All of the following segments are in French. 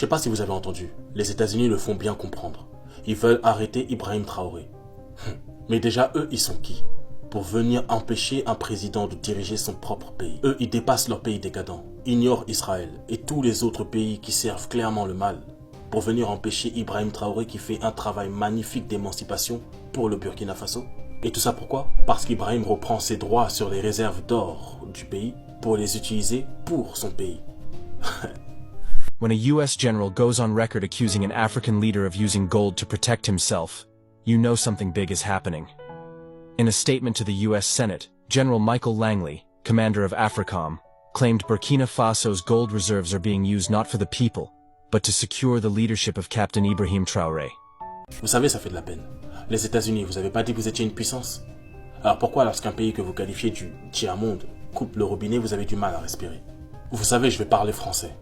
sais pas si vous avez entendu, les États-Unis le font bien comprendre. Ils veulent arrêter Ibrahim Traoré. Mais déjà, eux, ils sont qui? Pour venir empêcher un président de diriger son propre pays. Eux, ils dépassent leur pays décadent, ignorent Israël et tous les autres pays qui servent clairement le mal pour venir empêcher Ibrahim Traoré qui fait un travail magnifique d'émancipation pour le Burkina Faso. Et tout ça pourquoi? Parce qu'Ibrahim reprend ses droits sur les réserves d'or du pays pour les utiliser pour son pays. When a US general goes on record accusing an African leader of using gold to protect himself, you know something big is happening. In a statement to the US Senate, General Michael Langley, commander of AFRICOM, claimed Burkina Faso's gold reserves are being used not for the people, but to secure the leadership of Captain Ibrahim Traoré. Vous savez, ça fait de la peine. Les États-Unis, vous avez pas dit que vous étiez une puissance? Alors pourquoi lorsqu'un pays que vous qualifiez du tiers-monde coupe le robinet, vous avez du mal à respirer? Vous savez, je vais parler français.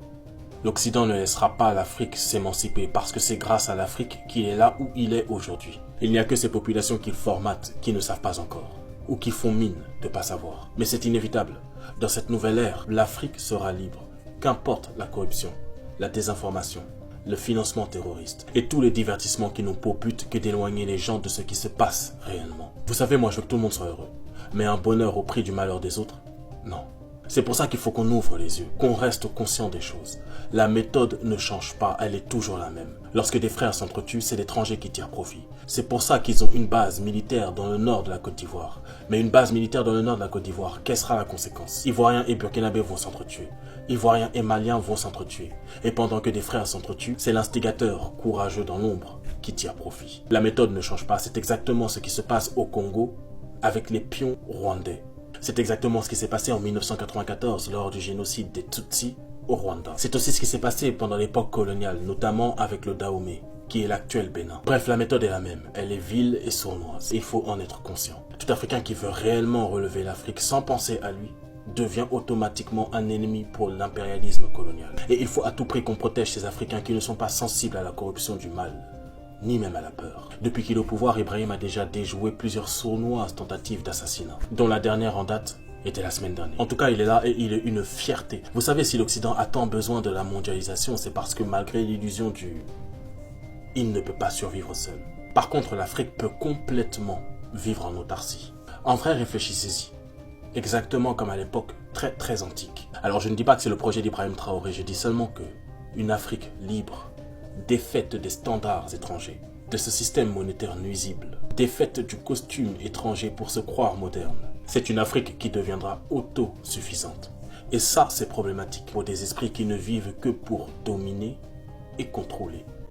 L'Occident ne laissera pas l'Afrique s'émanciper parce que c'est grâce à l'Afrique qu'il est là où il est aujourd'hui. Il n'y a que ces populations qu'il formate qui ne savent pas encore, ou qui font mine de pas savoir. Mais c'est inévitable. Dans cette nouvelle ère, l'Afrique sera libre. Qu'importe la corruption, la désinformation, le financement terroriste et tous les divertissements qui n'ont pour but que d'éloigner les gens de ce qui se passe réellement. Vous savez, moi je veux que tout le monde soit heureux. Mais un bonheur au prix du malheur des autres? Non. C'est pour ça qu'il faut qu'on ouvre les yeux, qu'on reste conscient des choses. La méthode ne change pas, elle est toujours la même. Lorsque des frères s'entretuent, c'est l'étranger qui tire profit. C'est pour ça qu'ils ont une base militaire dans le nord de la Côte d'Ivoire. Mais une base militaire dans le nord de la Côte d'Ivoire, quelle sera la conséquence? Ivoiriens et Burkinabés vont s'entretuer. Ivoiriens et Maliens vont s'entretuer. Et pendant que des frères s'entretuent, c'est l'instigateur courageux dans l'ombre qui tire profit. La méthode ne change pas, c'est exactement ce qui se passe au Congo avec les pions rwandais. C'est exactement ce qui s'est passé en 1994 lors du génocide des Tutsis au Rwanda. C'est aussi ce qui s'est passé pendant l'époque coloniale, notamment avec le Dahomey, qui est l'actuel Bénin. Bref, la méthode est la même, elle est vile et sournoise, et il faut en être conscient. Tout Africain qui veut réellement relever l'Afrique sans penser à lui devient automatiquement un ennemi pour l'impérialisme colonial. Et il faut à tout prix qu'on protège ces Africains qui ne sont pas sensibles à la corruption du mal, ni même à la peur. Depuis qu'il est au pouvoir, Ibrahim a déjà déjoué plusieurs sournoises tentatives d'assassinat, dont la dernière en date était la semaine dernière. En tout cas, il est là et il est une fierté. Vous savez, si l'Occident a tant besoin de la mondialisation, c'est parce que malgré l'illusion du « il ne peut pas survivre seul ». Par contre, l'Afrique peut complètement vivre en autarcie. En vrai, réfléchissez-y. Exactement comme à l'époque très antique. Alors je ne dis pas que c'est le projet d'Ibrahim Traoré, je dis seulement que une Afrique libre, défaite des standards étrangers, de ce système monétaire nuisible, défaite du costume étranger pour se croire moderne. C'est une Afrique qui deviendra autosuffisante. Et ça, c'est problématique pour des esprits qui ne vivent que pour dominer et contrôler.